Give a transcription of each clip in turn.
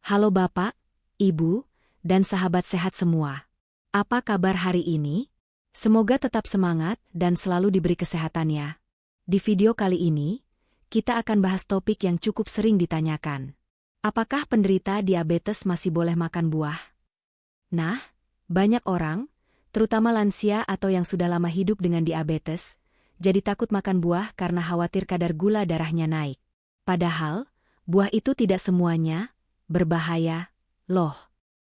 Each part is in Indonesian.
Halo Bapak, Ibu, dan sahabat sehat semua. Apa kabar hari ini? Semoga tetap semangat dan selalu diberi kesehatan ya. Di video kali ini, kita akan bahas topik yang cukup sering ditanyakan. Apakah penderita diabetes masih boleh makan buah? Nah, banyak orang, terutama lansia atau yang sudah lama hidup dengan diabetes, jadi takut makan buah karena khawatir kadar gula darahnya naik. Padahal, buah itu tidak semuanya berbahaya, loh.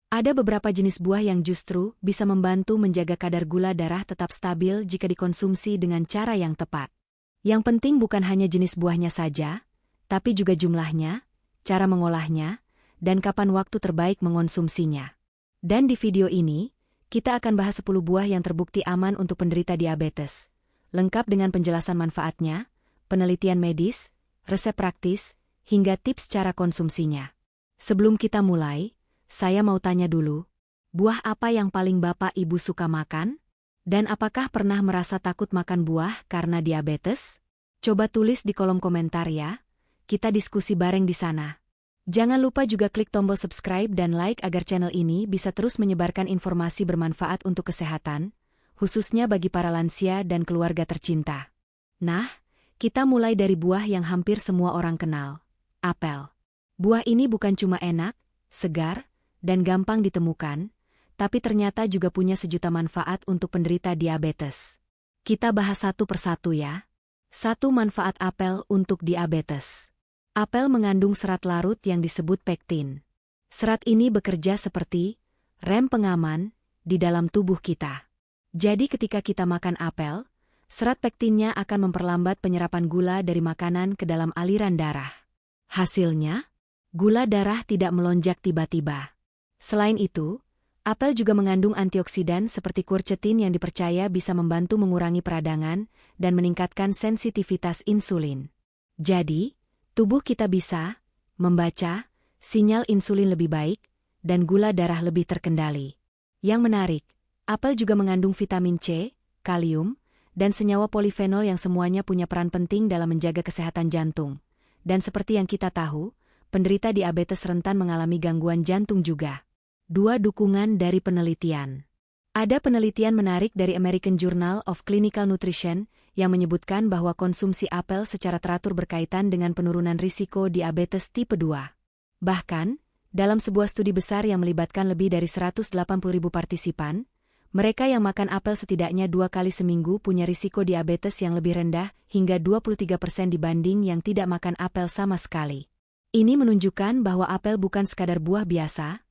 Ada beberapa jenis buah yang justru bisa membantu menjaga kadar gula darah tetap stabil jika dikonsumsi dengan cara yang tepat. Yang penting bukan hanya jenis buahnya saja, tapi juga jumlahnya, cara mengolahnya, dan kapan waktu terbaik mengonsumsinya. Dan di video ini, kita akan bahas 10 buah yang terbukti aman untuk penderita diabetes, lengkap dengan penjelasan manfaatnya, penelitian medis, resep praktis, hingga tips cara konsumsinya. Sebelum kita mulai, saya mau tanya dulu, buah apa yang paling Bapak Ibu suka makan? Dan apakah pernah merasa takut makan buah karena diabetes? Coba tulis di kolom komentar ya, kita diskusi bareng di sana. Jangan lupa juga klik tombol subscribe dan like agar channel ini bisa terus menyebarkan informasi bermanfaat untuk kesehatan, khususnya bagi para lansia dan keluarga tercinta. Nah, kita mulai dari buah yang hampir semua orang kenal, apel. Buah ini bukan cuma enak, segar, dan gampang ditemukan, tapi ternyata juga punya sejuta manfaat untuk penderita diabetes. Kita bahas satu persatu ya. 1. Manfaat apel untuk diabetes. Apel mengandung serat larut yang disebut pektin. Serat ini bekerja seperti rem pengaman di dalam tubuh kita. Jadi ketika kita makan apel, serat pektinnya akan memperlambat penyerapan gula dari makanan ke dalam aliran darah. Hasilnya, gula darah tidak melonjak tiba-tiba. Selain itu, apel juga mengandung antioksidan seperti quercetin yang dipercaya bisa membantu mengurangi peradangan dan meningkatkan sensitivitas insulin. Jadi, tubuh kita bisa membaca sinyal insulin lebih baik dan gula darah lebih terkendali. Yang menarik, apel juga mengandung vitamin C, kalium, dan senyawa polifenol yang semuanya punya peran penting dalam menjaga kesehatan jantung. Dan seperti yang kita tahu, penderita diabetes rentan mengalami gangguan jantung juga. 2. Dukungan dari penelitian. Ada penelitian menarik dari American Journal of Clinical Nutrition yang menyebutkan bahwa konsumsi apel secara teratur berkaitan dengan penurunan risiko diabetes tipe 2. Bahkan, dalam sebuah studi besar yang melibatkan lebih dari 180.000 partisipan, mereka yang makan apel setidaknya 2 kali seminggu punya risiko diabetes yang lebih rendah hingga 23% dibanding yang tidak makan apel sama sekali. Ini menunjukkan bahwa apel bukan sekadar buah biasa,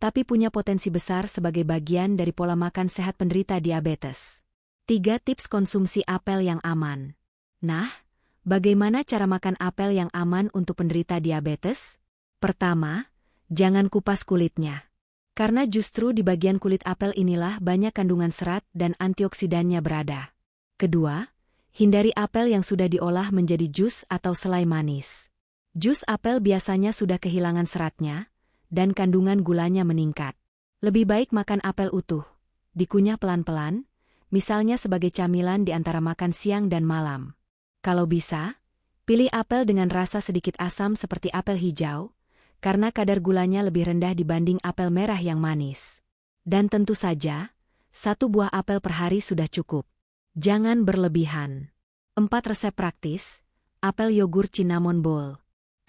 tapi punya potensi besar sebagai bagian dari pola makan sehat penderita diabetes. 3. Tips konsumsi apel yang aman. Nah, bagaimana cara makan apel yang aman untuk penderita diabetes? Pertama, jangan kupas kulitnya. Karena justru di bagian kulit apel inilah banyak kandungan serat dan antioksidannya berada. Kedua, hindari apel yang sudah diolah menjadi jus atau selai manis. Jus apel biasanya sudah kehilangan seratnya, dan kandungan gulanya meningkat. Lebih baik makan apel utuh, dikunyah pelan-pelan, misalnya sebagai camilan di antara makan siang dan malam. Kalau bisa, pilih apel dengan rasa sedikit asam seperti apel hijau, karena kadar gulanya lebih rendah dibanding apel merah yang manis. Dan tentu saja, 1 buah apel per hari sudah cukup. Jangan berlebihan. 4. Resep praktis, apel yogurt cinnamon bowl.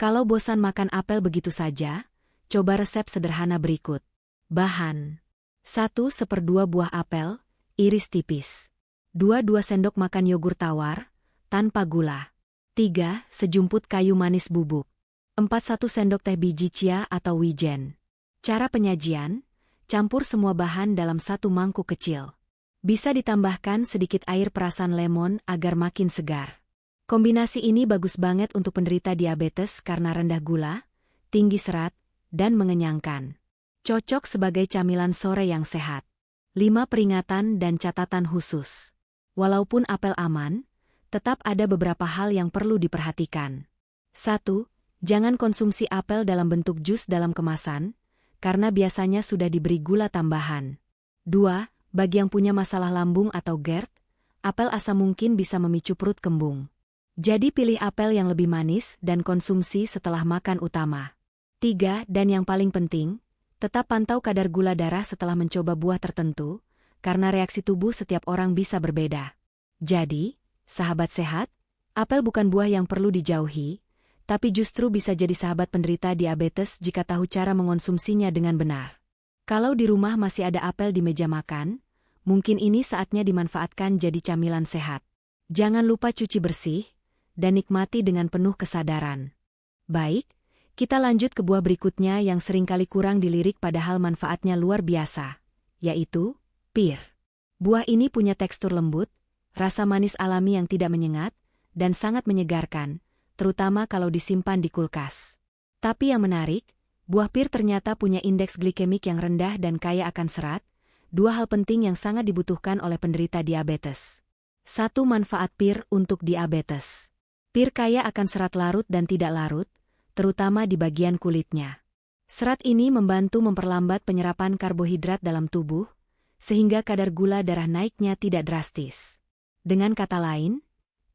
Kalau bosan makan apel begitu saja, coba resep sederhana berikut. Bahan: 1/2 buah apel, iris tipis. 2 sendok makan yogurt tawar, tanpa gula. 3 sejumput kayu manis bubuk. 4 1 sendok teh biji chia atau wijen. Cara penyajian, campur semua bahan dalam 1 mangkuk kecil. Bisa ditambahkan sedikit air perasan lemon agar makin segar. Kombinasi ini bagus banget untuk penderita diabetes karena rendah gula, tinggi serat, dan mengenyangkan. Cocok sebagai camilan sore yang sehat. 5 peringatan dan catatan khusus. Walaupun apel aman, tetap ada beberapa hal yang perlu diperhatikan. 1. Jangan konsumsi apel dalam bentuk jus dalam kemasan, karena biasanya sudah diberi gula tambahan. 2. Bagi yang punya masalah lambung atau GERD, apel asam mungkin bisa memicu perut kembung. Jadi pilih apel yang lebih manis dan konsumsi setelah makan utama. 3. Dan yang paling penting, tetap pantau kadar gula darah setelah mencoba buah tertentu, karena reaksi tubuh setiap orang bisa berbeda. Jadi, sahabat sehat, apel bukan buah yang perlu dijauhi, tapi justru bisa jadi sahabat penderita diabetes jika tahu cara mengonsumsinya dengan benar. Kalau di rumah masih ada apel di meja makan, mungkin ini saatnya dimanfaatkan jadi camilan sehat. Jangan lupa cuci bersih, dan nikmati dengan penuh kesadaran. Baik, kita lanjut ke buah berikutnya yang seringkali kurang dilirik padahal manfaatnya luar biasa, yaitu pir. Buah ini punya tekstur lembut, rasa manis alami yang tidak menyengat, dan sangat menyegarkan, terutama kalau disimpan di kulkas. Tapi yang menarik, buah pir ternyata punya indeks glikemik yang rendah dan kaya akan serat, dua hal penting yang sangat dibutuhkan oleh penderita diabetes. 1. Manfaat pir untuk diabetes. Pir kaya akan serat larut dan tidak larut, terutama di bagian kulitnya. Serat ini membantu memperlambat penyerapan karbohidrat dalam tubuh, sehingga kadar gula darah naiknya tidak drastis. Dengan kata lain,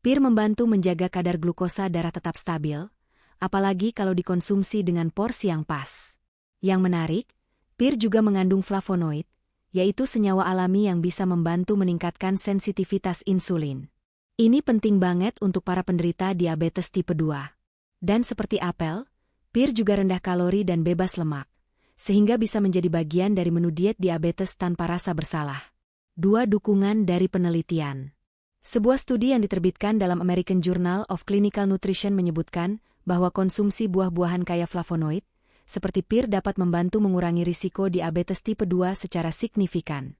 pir membantu menjaga kadar glukosa darah tetap stabil, apalagi kalau dikonsumsi dengan porsi yang pas. Yang menarik, pir juga mengandung flavonoid, yaitu senyawa alami yang bisa membantu meningkatkan sensitivitas insulin. Ini penting banget untuk para penderita diabetes tipe 2. Dan seperti apel, pir juga rendah kalori dan bebas lemak, sehingga bisa menjadi bagian dari menu diet diabetes tanpa rasa bersalah. 2. Dukungan dari penelitian. Sebuah studi yang diterbitkan dalam American Journal of Clinical Nutrition menyebutkan bahwa konsumsi buah-buahan kaya flavonoid, seperti pir dapat membantu mengurangi risiko diabetes tipe 2 secara signifikan.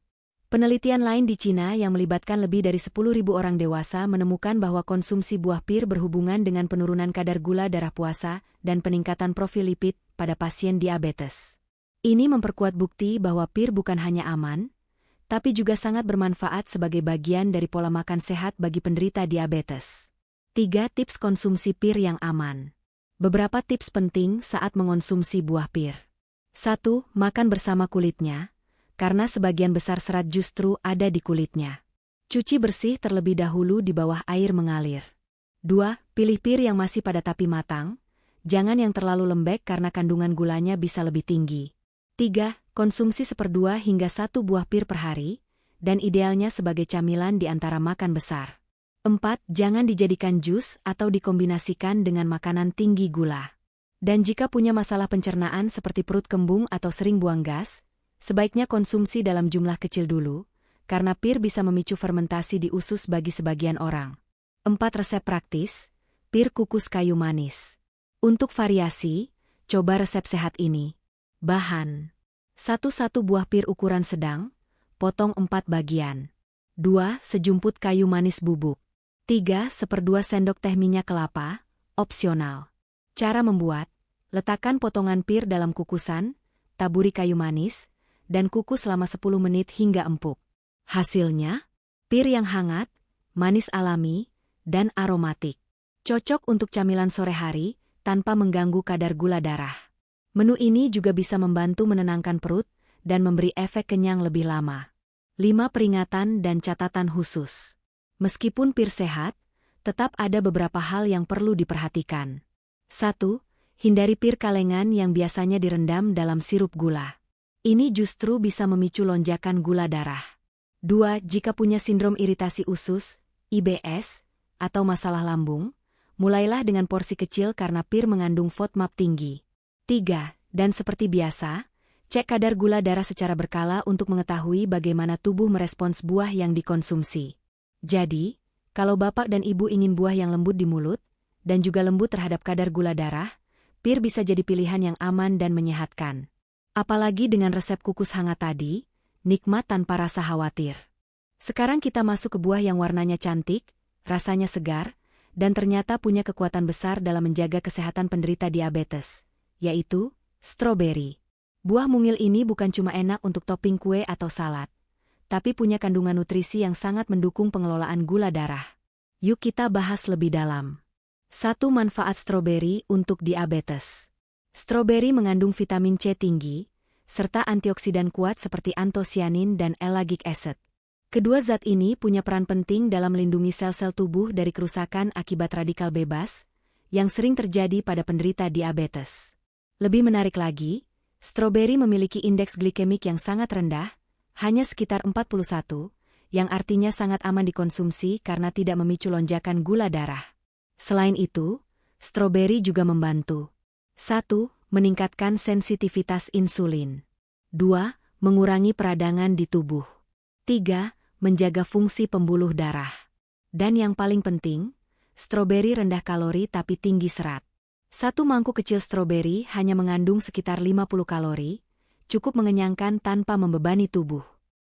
Penelitian lain di Cina yang melibatkan lebih dari 10.000 orang dewasa menemukan bahwa konsumsi buah pir berhubungan dengan penurunan kadar gula darah puasa dan peningkatan profil lipid pada pasien diabetes. Ini memperkuat bukti bahwa pir bukan hanya aman, tapi juga sangat bermanfaat sebagai bagian dari pola makan sehat bagi penderita diabetes. 3. Tips konsumsi pir yang aman. Beberapa tips penting saat mengonsumsi buah pir. 1. Makan bersama kulitnya, karena sebagian besar serat justru ada di kulitnya. Cuci bersih terlebih dahulu di bawah air mengalir. 2. Pilih pir yang masih padat tapi matang, jangan yang terlalu lembek karena kandungan gulanya bisa lebih tinggi. 3. Konsumsi 1/2 hingga 1 buah pir per hari, dan idealnya sebagai camilan di antara makan besar. 4. Jangan dijadikan jus atau dikombinasikan dengan makanan tinggi gula. Dan jika punya masalah pencernaan seperti perut kembung atau sering buang gas, sebaiknya konsumsi dalam jumlah kecil dulu, karena pir bisa memicu fermentasi di usus bagi sebagian orang. 4. Resep praktis, pir kukus kayu manis. Untuk variasi, coba resep sehat ini. Bahan: 1 buah pir ukuran sedang, potong 4 bagian. 2. Sejumput kayu manis bubuk. 3. 1/2 sendok teh minyak kelapa, opsional. Cara membuat: letakkan potongan pir dalam kukusan, taburi kayu manis, dan kukus selama 10 menit hingga empuk. Hasilnya, pir yang hangat, manis alami, dan aromatik. Cocok untuk camilan sore hari, tanpa mengganggu kadar gula darah. Menu ini juga bisa membantu menenangkan perut, dan memberi efek kenyang lebih lama. 5. Peringatan dan catatan khusus. Meskipun pir sehat, tetap ada beberapa hal yang perlu diperhatikan. 1. Hindari pir kalengan yang biasanya direndam dalam sirup gula. Ini justru bisa memicu lonjakan gula darah. 2. Jika punya sindrom iritasi usus, IBS, atau masalah lambung, mulailah dengan porsi kecil karena pir mengandung FODMAP tinggi. 3. Dan seperti biasa, cek kadar gula darah secara berkala untuk mengetahui bagaimana tubuh merespons buah yang dikonsumsi. Jadi, kalau Bapak dan Ibu ingin buah yang lembut di mulut, dan juga lembut terhadap kadar gula darah, pir bisa jadi pilihan yang aman dan menyehatkan. Apalagi dengan resep kukus hangat tadi, nikmat tanpa rasa khawatir. Sekarang kita masuk ke buah yang warnanya cantik, rasanya segar, dan ternyata punya kekuatan besar dalam menjaga kesehatan penderita diabetes, yaitu stroberi. Buah mungil ini bukan cuma enak untuk topping kue atau salad, tapi punya kandungan nutrisi yang sangat mendukung pengelolaan gula darah. Yuk kita bahas lebih dalam. 1. Manfaat stroberi untuk diabetes. Stroberi mengandung vitamin C tinggi, serta antioksidan kuat seperti antosianin dan ellagic acid. Kedua zat ini punya peran penting dalam melindungi sel-sel tubuh dari kerusakan akibat radikal bebas, yang sering terjadi pada penderita diabetes. Lebih menarik lagi, stroberi memiliki indeks glikemik yang sangat rendah, hanya sekitar 41, yang artinya sangat aman dikonsumsi karena tidak memicu lonjakan gula darah. Selain itu, stroberi juga membantu 1. Meningkatkan sensitivitas insulin. 2. Mengurangi peradangan di tubuh. 3. Menjaga fungsi pembuluh darah. Dan yang paling penting, stroberi rendah kalori tapi tinggi serat. Satu mangkuk kecil stroberi hanya mengandung sekitar 50 kalori, cukup mengenyangkan tanpa membebani tubuh.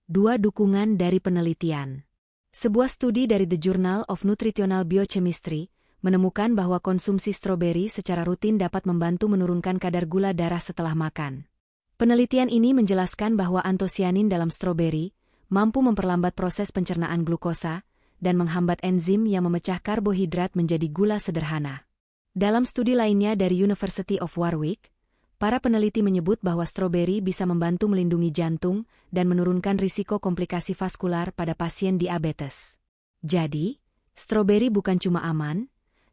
2. Dukungan dari penelitian. Sebuah studi dari The Journal of Nutritional Biochemistry menemukan bahwa konsumsi stroberi secara rutin dapat membantu menurunkan kadar gula darah setelah makan. Penelitian ini menjelaskan bahwa antosianin dalam stroberi mampu memperlambat proses pencernaan glukosa dan menghambat enzim yang memecah karbohidrat menjadi gula sederhana. Dalam studi lainnya dari University of Warwick, para peneliti menyebut bahwa stroberi bisa membantu melindungi jantung dan menurunkan risiko komplikasi vaskular pada pasien diabetes. Jadi, stroberi bukan cuma aman,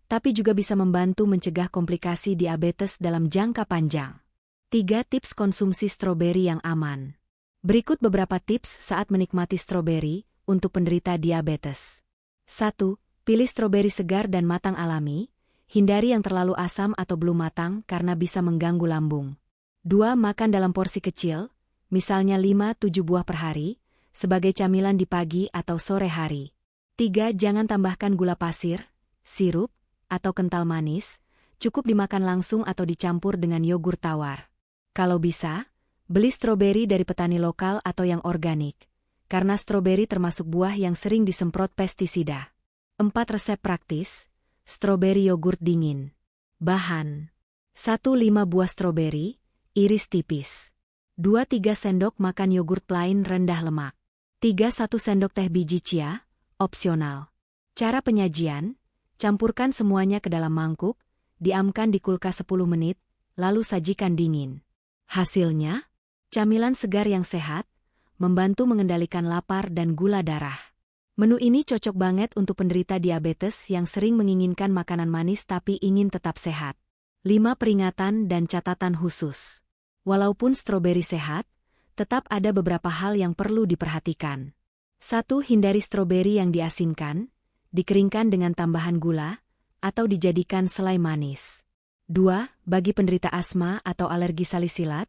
tapi juga bisa membantu mencegah komplikasi diabetes dalam jangka panjang. 3 tips konsumsi stroberi yang aman. Berikut beberapa tips saat menikmati stroberi untuk penderita diabetes. 1. Pilih stroberi segar dan matang alami, hindari yang terlalu asam atau belum matang karena bisa mengganggu lambung. 2. Makan dalam porsi kecil, misalnya 5-7 buah per hari, sebagai camilan di pagi atau sore hari. 3. Jangan tambahkan gula pasir, sirup, atau kental manis, cukup dimakan langsung atau dicampur dengan yogur tawar. Kalau bisa, beli stroberi dari petani lokal atau yang organik, karena stroberi termasuk buah yang sering disemprot pestisida. 4. Resep praktis, stroberi yogurt dingin. Bahan: 1-5 buah stroberi, iris tipis. 2-3 sendok makan yogurt plain rendah lemak. 3-1 sendok teh biji chia, opsional. Cara penyajian: campurkan semuanya ke dalam mangkuk, diamkan di kulkas 10 menit, lalu sajikan dingin. Hasilnya, camilan segar yang sehat, membantu mengendalikan lapar dan gula darah. Menu ini cocok banget untuk penderita diabetes yang sering menginginkan makanan manis tapi ingin tetap sehat. 5 peringatan dan catatan khusus. Walaupun stroberi sehat, tetap ada beberapa hal yang perlu diperhatikan. 1. Hindari stroberi yang diasinkan, dikeringkan dengan tambahan gula, atau dijadikan selai manis. 2. Bagi penderita asma atau alergi salisilat,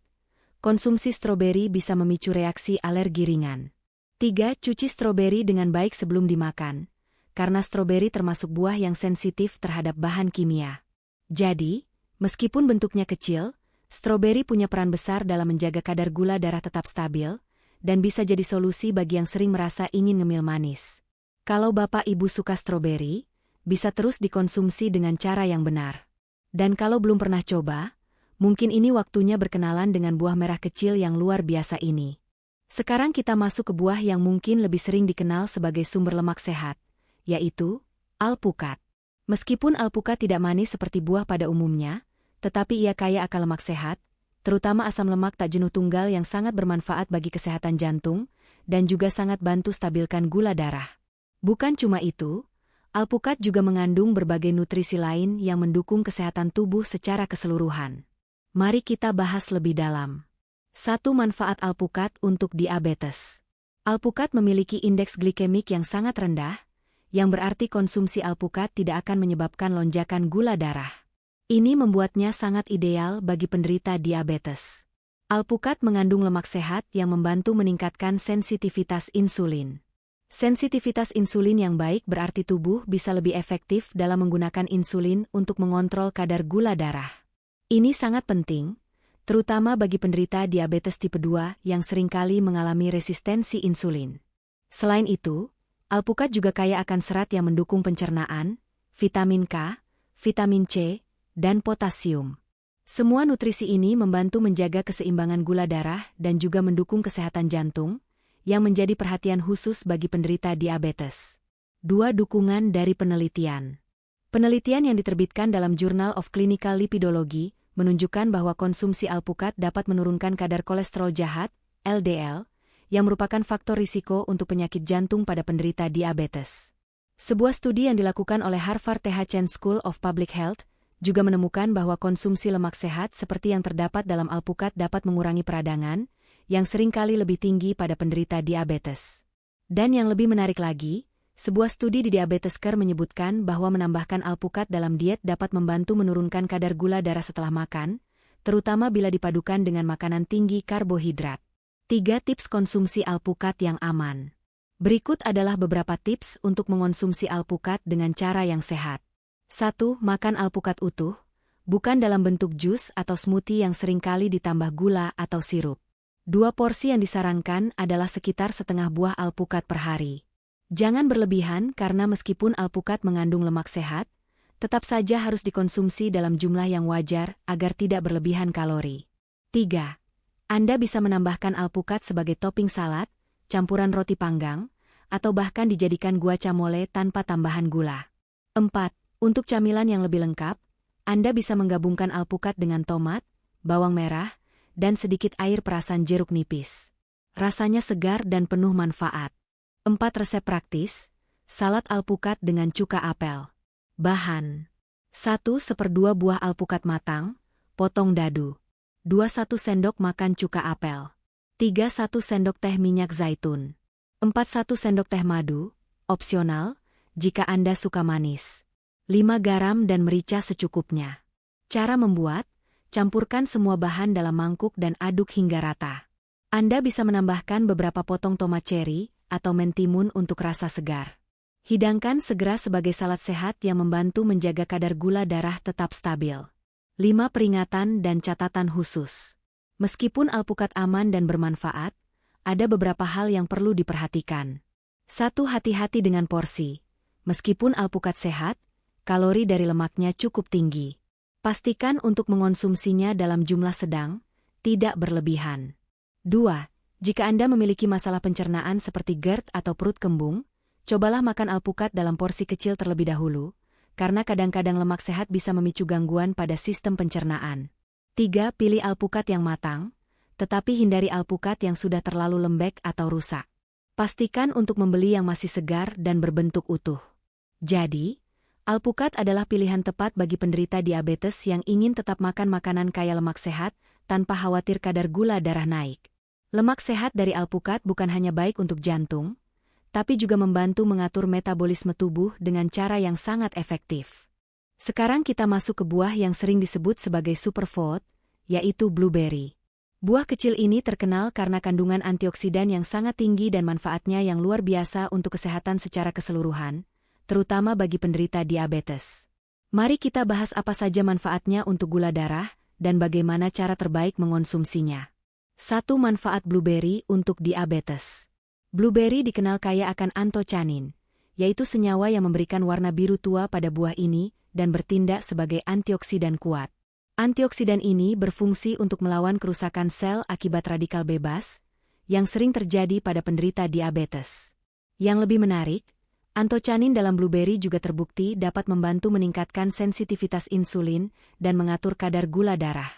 konsumsi stroberi bisa memicu reaksi alergi ringan. 3. Cuci stroberi dengan baik sebelum dimakan, karena stroberi termasuk buah yang sensitif terhadap bahan kimia. Jadi, meskipun bentuknya kecil, stroberi punya peran besar dalam menjaga kadar gula darah tetap stabil, dan bisa jadi solusi bagi yang sering merasa ingin ngemil manis. Kalau Bapak Ibu suka stroberi, bisa terus dikonsumsi dengan cara yang benar. Dan kalau belum pernah coba, mungkin ini waktunya berkenalan dengan buah merah kecil yang luar biasa ini. Sekarang kita masuk ke buah yang mungkin lebih sering dikenal sebagai sumber lemak sehat, yaitu alpukat. Meskipun alpukat tidak manis seperti buah pada umumnya, tetapi ia kaya akan lemak sehat, terutama asam lemak tak jenuh tunggal yang sangat bermanfaat bagi kesehatan jantung, dan juga sangat bantu stabilkan gula darah. Bukan cuma itu, alpukat juga mengandung berbagai nutrisi lain yang mendukung kesehatan tubuh secara keseluruhan. Mari kita bahas lebih dalam. 1. Manfaat alpukat untuk diabetes. Alpukat memiliki indeks glikemik yang sangat rendah, yang berarti konsumsi alpukat tidak akan menyebabkan lonjakan gula darah. Ini membuatnya sangat ideal bagi penderita diabetes. Alpukat mengandung lemak sehat yang membantu meningkatkan sensitivitas insulin. Sensitivitas insulin yang baik berarti tubuh bisa lebih efektif dalam menggunakan insulin untuk mengontrol kadar gula darah. Ini sangat penting, terutama bagi penderita diabetes tipe 2 yang seringkali mengalami resistensi insulin. Selain itu, alpukat juga kaya akan serat yang mendukung pencernaan, vitamin K, vitamin C, dan potasium. Semua nutrisi ini membantu menjaga keseimbangan gula darah dan juga mendukung kesehatan jantung, yang menjadi perhatian khusus bagi penderita diabetes. 2. Dukungan dari penelitian. Penelitian yang diterbitkan dalam Journal of Clinical Lipidology menunjukkan bahwa konsumsi alpukat dapat menurunkan kadar kolesterol jahat, LDL, yang merupakan faktor risiko untuk penyakit jantung pada penderita diabetes. Sebuah studi yang dilakukan oleh Harvard Th Chan School of Public Health juga menemukan bahwa konsumsi lemak sehat seperti yang terdapat dalam alpukat dapat mengurangi peradangan, yang seringkali lebih tinggi pada penderita diabetes. Dan yang lebih menarik lagi, sebuah studi di Diabetes Care menyebutkan bahwa menambahkan alpukat dalam diet dapat membantu menurunkan kadar gula darah setelah makan, terutama bila dipadukan dengan makanan tinggi karbohidrat. 3 tips konsumsi alpukat yang aman. Berikut adalah beberapa tips untuk mengonsumsi alpukat dengan cara yang sehat. 1. Makan alpukat utuh, bukan dalam bentuk jus atau smoothie yang seringkali ditambah gula atau sirup. 2 porsi yang disarankan adalah sekitar setengah buah alpukat per hari. Jangan berlebihan karena meskipun alpukat mengandung lemak sehat, tetap saja harus dikonsumsi dalam jumlah yang wajar agar tidak berlebihan kalori. 3. Anda bisa menambahkan alpukat sebagai topping salad, campuran roti panggang, atau bahkan dijadikan guacamole tanpa tambahan gula. 4. Untuk camilan yang lebih lengkap, Anda bisa menggabungkan alpukat dengan tomat, bawang merah, dan sedikit air perasan jeruk nipis. Rasanya segar dan penuh manfaat. 4 resep praktis, salad alpukat dengan cuka apel. Bahan: 1/2 buah alpukat matang, potong dadu. 2 sendok makan cuka apel. 3 sendok teh minyak zaitun. 4 sendok teh madu, opsional, jika Anda suka manis. 5 garam dan merica secukupnya. Cara membuat: campurkan semua bahan dalam mangkuk dan aduk hingga rata. Anda bisa menambahkan beberapa potong tomat cherry atau mentimun untuk rasa segar. Hidangkan segera sebagai salad sehat yang membantu menjaga kadar gula darah tetap stabil. 5 peringatan dan catatan khusus. Meskipun alpukat aman dan bermanfaat, ada beberapa hal yang perlu diperhatikan. 1. Hati-hati dengan porsi. Meskipun alpukat sehat, kalori dari lemaknya cukup tinggi. Pastikan untuk mengonsumsinya dalam jumlah sedang, tidak berlebihan. 2. Jika Anda memiliki masalah pencernaan seperti GERD atau perut kembung, cobalah makan alpukat dalam porsi kecil terlebih dahulu, karena kadang-kadang lemak sehat bisa memicu gangguan pada sistem pencernaan. 3. Pilih alpukat yang matang, tetapi hindari alpukat yang sudah terlalu lembek atau rusak. Pastikan untuk membeli yang masih segar dan berbentuk utuh. Jadi, alpukat adalah pilihan tepat bagi penderita diabetes yang ingin tetap makan makanan kaya lemak sehat tanpa khawatir kadar gula darah naik. Lemak sehat dari alpukat bukan hanya baik untuk jantung, tapi juga membantu mengatur metabolisme tubuh dengan cara yang sangat efektif. Sekarang kita masuk ke buah yang sering disebut sebagai superfood, yaitu blueberry. Buah kecil ini terkenal karena kandungan antioksidan yang sangat tinggi dan manfaatnya yang luar biasa untuk kesehatan secara keseluruhan, terutama bagi penderita diabetes. Mari kita bahas apa saja manfaatnya untuk gula darah dan bagaimana cara terbaik mengonsumsinya. 1. Manfaat blueberry untuk diabetes. Blueberry dikenal kaya akan antocianin, yaitu senyawa yang memberikan warna biru tua pada buah ini dan bertindak sebagai antioksidan kuat. Antioksidan ini berfungsi untuk melawan kerusakan sel akibat radikal bebas, yang sering terjadi pada penderita diabetes. Yang lebih menarik, antocianin dalam blueberry juga terbukti dapat membantu meningkatkan sensitivitas insulin dan mengatur kadar gula darah.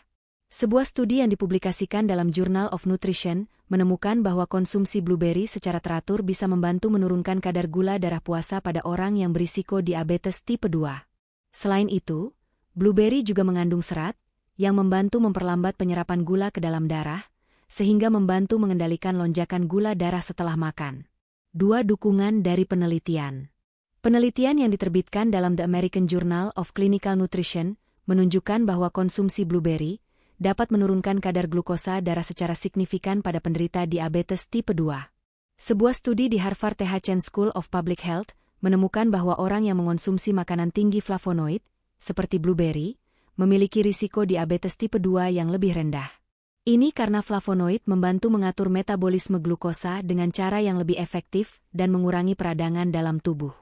Sebuah studi yang dipublikasikan dalam Journal of Nutrition menemukan bahwa konsumsi blueberry secara teratur bisa membantu menurunkan kadar gula darah puasa pada orang yang berisiko diabetes tipe 2. Selain itu, blueberry juga mengandung serat, yang membantu memperlambat penyerapan gula ke dalam darah, sehingga membantu mengendalikan lonjakan gula darah setelah makan. 2. Dukungan dari penelitian. Penelitian yang diterbitkan dalam The American Journal of Clinical Nutrition menunjukkan bahwa konsumsi blueberry dapat menurunkan kadar glukosa darah secara signifikan pada penderita diabetes tipe 2. Sebuah studi di Harvard Th Chan School of Public Health menemukan bahwa orang yang mengonsumsi makanan tinggi flavonoid, seperti blueberry, memiliki risiko diabetes tipe 2 yang lebih rendah. Ini karena flavonoid membantu mengatur metabolisme glukosa dengan cara yang lebih efektif dan mengurangi peradangan dalam tubuh.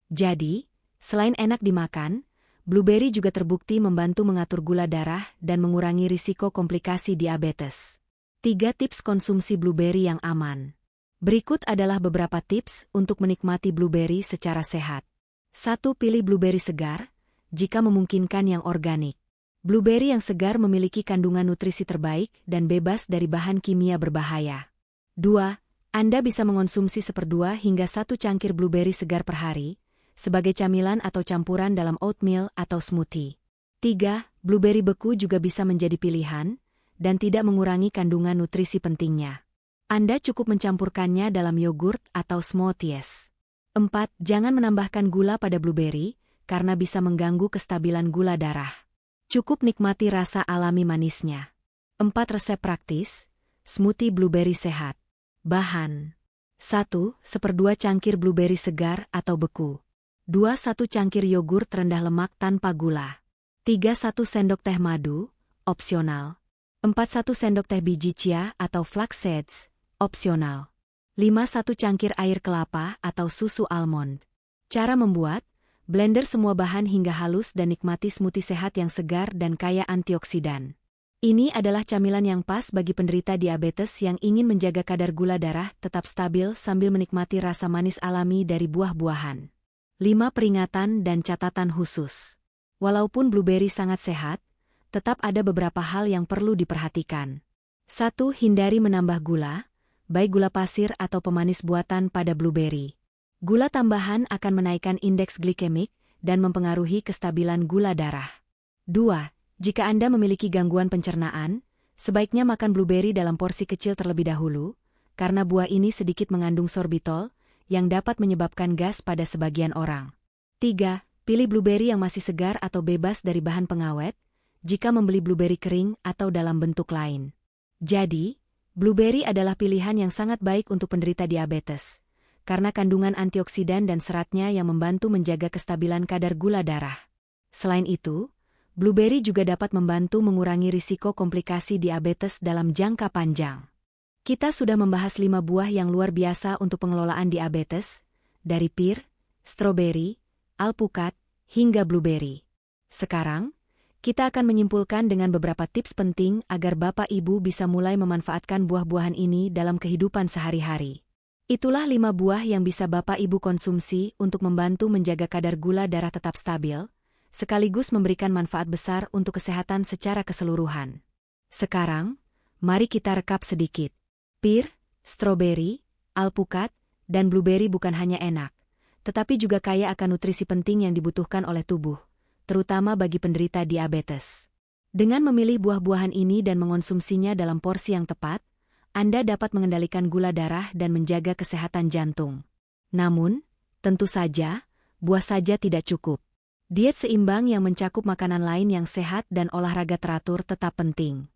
Jadi, selain enak dimakan, blueberry juga terbukti membantu mengatur gula darah dan mengurangi risiko komplikasi diabetes. 3 tips konsumsi blueberry yang aman. Berikut adalah beberapa tips untuk menikmati blueberry secara sehat. 1. Pilih blueberry segar, jika memungkinkan yang organik. Blueberry yang segar memiliki kandungan nutrisi terbaik dan bebas dari bahan kimia berbahaya. 2. Anda bisa mengonsumsi 1/2 hingga 1 cangkir blueberry segar per hari, sebagai camilan atau campuran dalam oatmeal atau smoothie. 3. Blueberry beku juga bisa menjadi pilihan, dan tidak mengurangi kandungan nutrisi pentingnya. Anda cukup mencampurkannya dalam yogurt atau smoothies. 4. Jangan menambahkan gula pada blueberry, karena bisa mengganggu kestabilan gula darah. Cukup nikmati rasa alami manisnya. 4. Resep praktis, smoothie blueberry sehat. Bahan 1. 1/2 cangkir blueberry segar atau beku. 2. 1 cangkir yogurt rendah lemak tanpa gula. 3. 1 sendok teh madu, opsional. 4. 1 sendok teh biji chia atau flax seeds, opsional. 5. 1 cangkir air kelapa atau susu almond. Cara membuat, blender semua bahan hingga halus dan nikmati smoothie sehat yang segar dan kaya antioksidan. Ini adalah camilan yang pas bagi penderita diabetes yang ingin menjaga kadar gula darah tetap stabil sambil menikmati rasa manis alami dari buah-buahan. 5 peringatan dan catatan khusus. Walaupun blueberry sangat sehat, tetap ada beberapa hal yang perlu diperhatikan. 1. Hindari menambah gula, baik gula pasir atau pemanis buatan pada blueberry. Gula tambahan akan menaikkan indeks glikemik dan mempengaruhi kestabilan gula darah. 2. Jika Anda memiliki gangguan pencernaan, sebaiknya makan blueberry dalam porsi kecil terlebih dahulu, karena buah ini sedikit mengandung sorbitol, yang dapat menyebabkan gas pada sebagian orang. 3. Pilih blueberry yang masih segar atau bebas dari bahan pengawet, jika membeli blueberry kering atau dalam bentuk lain. Jadi, blueberry adalah pilihan yang sangat baik untuk penderita diabetes, karena kandungan antioksidan dan seratnya yang membantu menjaga kestabilan kadar gula darah. Selain itu, blueberry juga dapat membantu mengurangi risiko komplikasi diabetes dalam jangka panjang. Kita sudah membahas 5 buah yang luar biasa untuk pengelolaan diabetes, dari pir, stroberi, alpukat, hingga blueberry. Sekarang, kita akan menyimpulkan dengan beberapa tips penting agar Bapak Ibu bisa mulai memanfaatkan buah-buahan ini dalam kehidupan sehari-hari. Itulah 5 buah yang bisa Bapak Ibu konsumsi untuk membantu menjaga kadar gula darah tetap stabil, sekaligus memberikan manfaat besar untuk kesehatan secara keseluruhan. Sekarang, mari kita rekap sedikit. Pir, stroberi, alpukat, dan blueberry bukan hanya enak, tetapi juga kaya akan nutrisi penting yang dibutuhkan oleh tubuh, terutama bagi penderita diabetes. Dengan memilih buah-buahan ini dan mengonsumsinya dalam porsi yang tepat, Anda dapat mengendalikan gula darah dan menjaga kesehatan jantung. Namun, tentu saja, buah saja tidak cukup. Diet seimbang yang mencakup makanan lain yang sehat dan olahraga teratur tetap penting.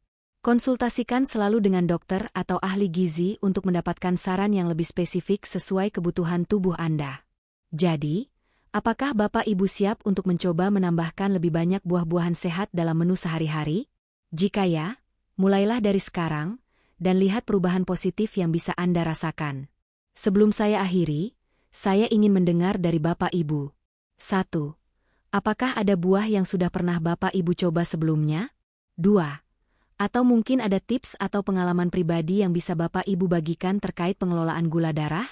Konsultasikan selalu dengan dokter atau ahli gizi untuk mendapatkan saran yang lebih spesifik sesuai kebutuhan tubuh Anda. Jadi, apakah Bapak Ibu siap untuk mencoba menambahkan lebih banyak buah-buahan sehat dalam menu sehari-hari? Jika ya, mulailah dari sekarang, dan lihat perubahan positif yang bisa Anda rasakan. Sebelum saya akhiri, saya ingin mendengar dari Bapak Ibu. 1. Apakah ada buah yang sudah pernah Bapak Ibu coba sebelumnya? 2. Atau mungkin ada tips atau pengalaman pribadi yang bisa Bapak Ibu bagikan terkait pengelolaan gula darah?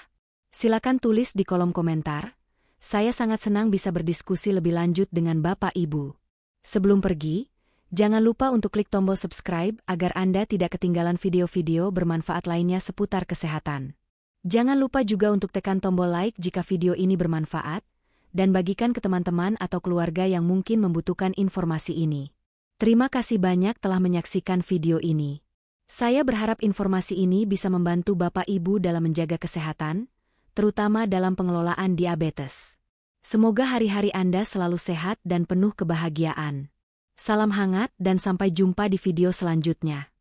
Silakan tulis di kolom komentar. Saya sangat senang bisa berdiskusi lebih lanjut dengan Bapak Ibu. Sebelum pergi, jangan lupa untuk klik tombol subscribe agar Anda tidak ketinggalan video-video bermanfaat lainnya seputar kesehatan. Jangan lupa juga untuk tekan tombol like jika video ini bermanfaat, dan bagikan ke teman-teman atau keluarga yang mungkin membutuhkan informasi ini. Terima kasih banyak telah menyaksikan video ini. Saya berharap informasi ini bisa membantu Bapak Ibu dalam menjaga kesehatan, terutama dalam pengelolaan diabetes. Semoga hari-hari Anda selalu sehat dan penuh kebahagiaan. Salam hangat dan sampai jumpa di video selanjutnya.